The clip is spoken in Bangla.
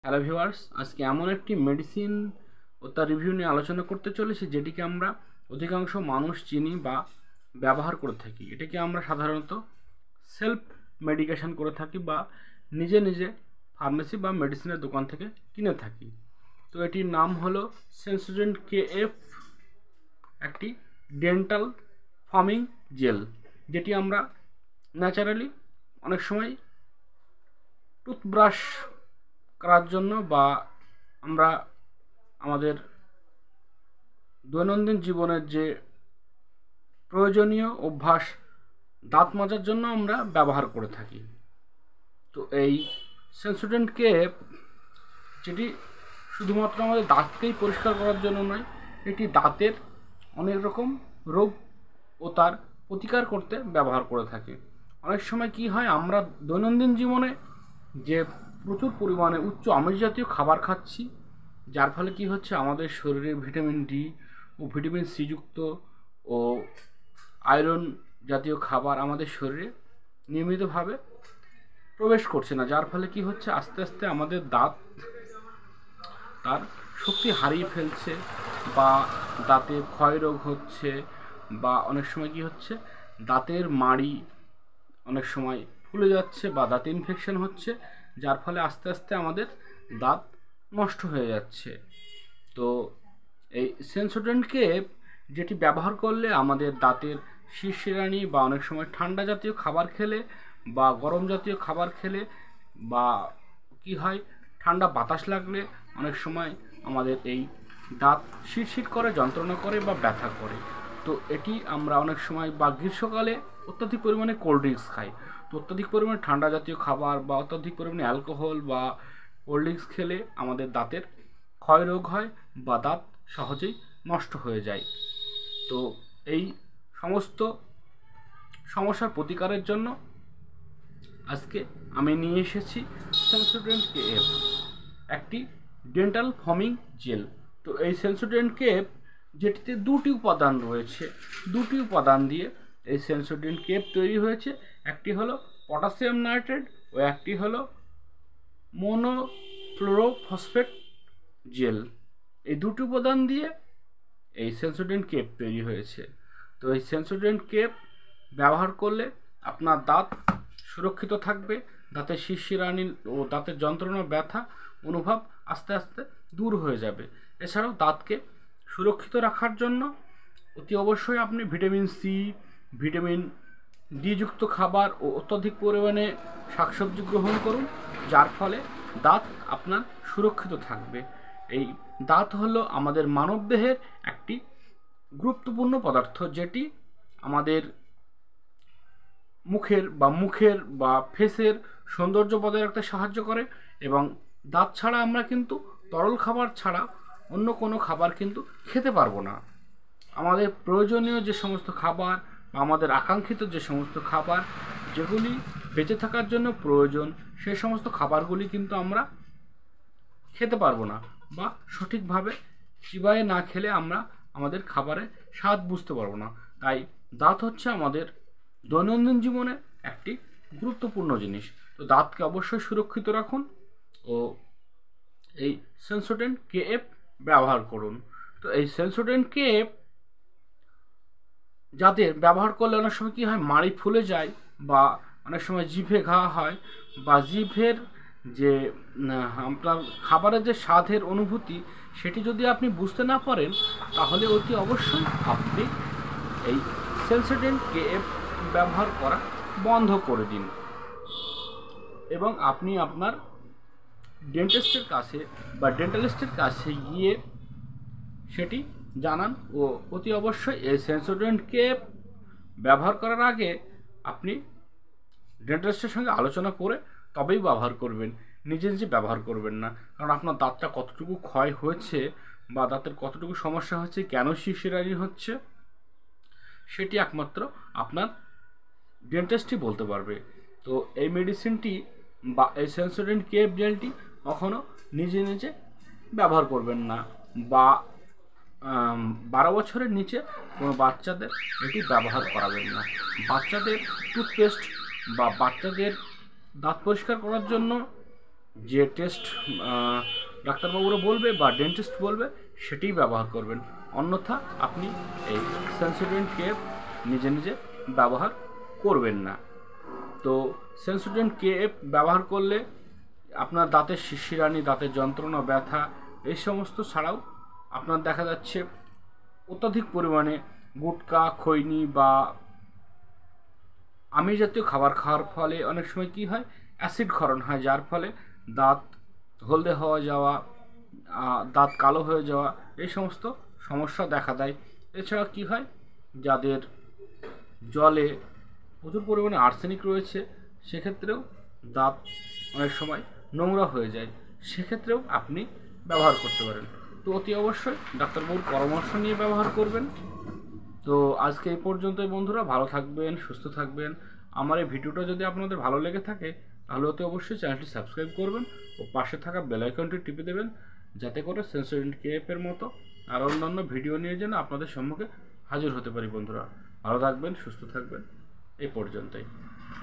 হ্যালো ভিউয়ার্স, আজকে এমন একটি মেডিসিন ও তার রিভিউ নিয়ে আলোচনা করতে চলেছি যেটিকে আমরা অধিকাংশ মানুষ চিনি বা ব্যবহার করে থাকি। এটাকে আমরা সাধারণত সেলফ মেডিকেশন করে থাকি বা নিজে নিজে ফার্মেসি বা মেডিসিনের দোকান থেকে কিনে থাকি। তো এটির নাম হলো সেন্সোডেন্ট KF, একটি ডেন্টাল ফমিং জেল, যেটি আমরা ন্যাচারালি অনেক সময় টুথব্রাশ করার জন্য বা আমরা আমাদের দৈনন্দিন জীবনের যে প্রয়োজনীয় অভ্যাস দাঁত মাজার জন্য আমরা ব্যবহার করে থাকি। তো এই সেন্সোডেন্ট KF যেটি শুধুমাত্র আমাদের দাঁতকেই পরিষ্কার করার জন্য নয়, এটি দাঁতের অনেক রকম রোগ ও তার প্রতিকার করতে ব্যবহার করে থাকে। অনেক সময় কি হয়, আমরা দৈনন্দিন জীবনে যে প্রচুর পরিমাণে উচ্চ আমিষ জাতীয় খাবার খাচ্ছি, যার ফলে কি হচ্ছে, আমাদের শরীরে ভিটামিন ডি ও ভিটামিন সি যুক্ত ও আয়রন জাতীয় খাবার আমাদের শরীরে নিয়মিতভাবে প্রবেশ করছে না, যার ফলে কি হচ্ছে, আস্তে আস্তে আমাদের দাঁত তার শক্তি হারিয়ে ফেলছে বা দাঁতে ক্ষয় রোগ হচ্ছে, বা অনেক সময় কি হচ্ছে, দাঁতের মাড়ি অনেক সময় ফুলে যাচ্ছে বা দাঁতে ইনফেকশন হচ্ছে, যার ফলে আস্তে আস্তে আমাদের দাঁত নষ্ট হয়ে যাচ্ছে। তো এই সেন্সোডেন্ট KF যেটি ব্যবহার করলে আমাদের দাঁতের শিরশিরানি বা অনেক সময় ঠান্ডা জাতীয় খাবার খেলে বা গরম জাতীয় খাবার খেলে বা কি হয়, ঠান্ডা বাতাস লাগলে অনেক সময় আমাদের এই দাঁত শিরশির করে, যন্ত্রণা করে বা ব্যথা করে। তো এটি আমরা অনেক সময় বা গ্রীষ্মকালে অত্যাধিক পরিমাণে কোল্ড ড্রিঙ্কস খাই। তো অত্যাধিক পরিমাণে ঠান্ডা জাতীয় খাবার বা অত্যাধিক পরিমাণে অ্যালকোহল বা কোল্ড ড্রিঙ্কস খেলে আমাদের দাঁতের ক্ষয় রোগ হয় বা দাঁত সহজেই নষ্ট হয়ে যায়। তো এই সমস্ত সমস্যার প্রতিকারের জন্য আজকে আমি নিয়ে এসেছি সেন্সোডেন্ট KF, একটি ডেন্টাল ফমিং জেল। তো এই সেন্সোডেন্ট KF যেটিতে দুটি উপাদান রয়েছে, দুটি উপাদান দিয়ে এই সেন্সোডেন্ট KF তৈরি হয়েছে। একটি হলো পটাশিয়াম নাইট্রেট ও একটি হলো মোনোফ্লোরোফসফেট জেল। এই দুটি উপাদান দিয়ে এই সেন্সোডেন্ট KF তৈরি হয়েছে। তো এই সেন্সোডেন্ট KF ব্যবহার করলে আপনার দাঁত সুরক্ষিত থাকবে, দাঁতের শিরশিরানি ও দাঁতের যন্ত্রণা ব্যথা অনুভব আস্তে আস্তে দূর হয়ে যাবে। এছাড়াও দাঁতকে সুরক্ষিত রাখার জন্য অতি অবশ্যই আপনি ভিটামিন সি, ভিটামিন ডি যুক্ত খাবার ও অত্যধিক পরিমাণে শাকসবজি গ্রহণ করুন, যার ফলে দাঁত আপনার সুরক্ষিত থাকবে। এই দাঁত হলো আমাদের মানবদেহের একটি গুরুত্বপূর্ণ পদার্থ, যেটি আমাদের মুখের বা ফেসের সৌন্দর্য বজায় রাখতে সাহায্য করে। এবং দাঁত ছাড়া আমরা কিন্তু তরল খাবার ছাড়া অন্য কোনো খাবার কিন্তু খেতে পারবো না। আমাদের প্রয়োজনীয় যে সমস্ত খাবার বা আমাদের আকাঙ্ক্ষিত যে সমস্ত খাবার, যেগুলি বেঁচে থাকার জন্য প্রয়োজন, সেই সমস্ত খাবারগুলি কিন্তু আমরা খেতে পারবো না, বা সঠিকভাবে চিবায়ে না খেলে আমরা আমাদের খাবারের স্বাদ বুঝতে পারবো না। তাই দাঁত হচ্ছে আমাদের দৈনন্দিন জীবনে একটি গুরুত্বপূর্ণ জিনিস। তো দাঁতকে অবশ্যই সুরক্ষিত রাখুন ও এই সেন্সোডেন্ট KF ব্যবহার করুন। তো এই সেন্সোডেন্ট KF যাদের ব্যবহার করলে অনেক সময় কী হয়, মাড়ি ফুলে যায় বা অনেক সময় জিভে ঘা হয়, বা জিভের যে আপনার খাবারের যে স্বাদের অনুভূতি, সেটি যদি আপনি বুঝতে না পারেন, তাহলে অতি অবশ্যই আপনি এই সেন্সোডেন্ট KF ব্যবহার করা বন্ধ করে দিন এবং আপনি আপনার ডেন্টিস্টের কাছে বা ডেন্টালিস্টের কাছে গিয়ে সেটি জানান। ও অতি অবশ্যই এই সেন্সোডেন্ট KF ব্যবহার করার আগে আপনি ডেন্টিস্টের সঙ্গে আলোচনা করে তবেই ব্যবহার করবেন, নিজে নিজে ব্যবহার করবেন না। কারণ আপনার দাঁতটা কতটুকু ক্ষয় হয়েছে বা দাঁতের কতটুকু সমস্যা হচ্ছে, কেন শিরশিরানি হচ্ছে, সেটি একমাত্র আপনার ডেন্টিস্টই বলতে পারবে। তো এই মেডিসিনটি বা এই সেন্সোডেন্ট KF জেলটি কখনো নিজে নিজে ব্যবহার করবেন না, বা 12 বছরের নিচে কোনো বাচ্চাদের এটি ব্যবহার করাবেন না। বাচ্চাদের টুথপেস্ট বা বাচ্চাদের দাঁত পরিষ্কার করার জন্য যে টেস্ট ডাক্তারবাবুরা বলবে বা ডেন্টিস্ট বলবে সেটিই ব্যবহার করবেন, অন্যথা আপনি এই সেন্সোডেন্ট কেএফ নিজে নিজে ব্যবহার করবেন না। তো সেন্সোডেন্ট কেএফ ব্যবহার করলে আপনার দাঁতের শিরশিরানি, দাঁতের যন্ত্রণা, ব্যথা এই সমস্ত ছাড়াও আপনার দেখা যাচ্ছে অত্যাধিক পরিমাণে গুটকা, খৈনি বা আমিষ জাতীয় খাবার খাওয়ার ফলে অনেক সময় কী হয়, অ্যাসিড ক্ষরণ হয়, যার ফলে দাঁত হলদে হয়ে যাওয়া, দাঁত কালো হয়ে যাওয়া এই সমস্ত সমস্যা দেখা দেয়। এছাড়া কী হয়, যাদের জলে প্রচুর পরিমাণে আর্সেনিক রয়েছে সেক্ষেত্রেও দাঁত অনেক সময় নোংরা হয়ে যায়, সেক্ষেত্রেও আপনি ব্যবহার করতে পারেন। তো অতি অবশ্যই ডাক্তারবাবুর পরামর্শ নিয়ে ব্যবহার করবেন। তো আজকে এই পর্যন্তই বন্ধুরা, ভালো থাকবেন, সুস্থ থাকবেন। আমার এই ভিডিওটা যদি আপনাদের ভালো লেগে থাকে তাহলে অতি অবশ্যই চ্যানেলটি সাবস্ক্রাইব করবেন ও পাশে থাকা বেল আইকনটি টিপে দেবেন, যাতে করে সেন্সোডেন্ট কেএফের মতো আর অন্যান্য ভিডিও নিয়ে যেন আপনাদের সম্মুখে হাজির হতে পারি। বন্ধুরা ভালো থাকবেন, সুস্থ থাকবেন, এই পর্যন্তই।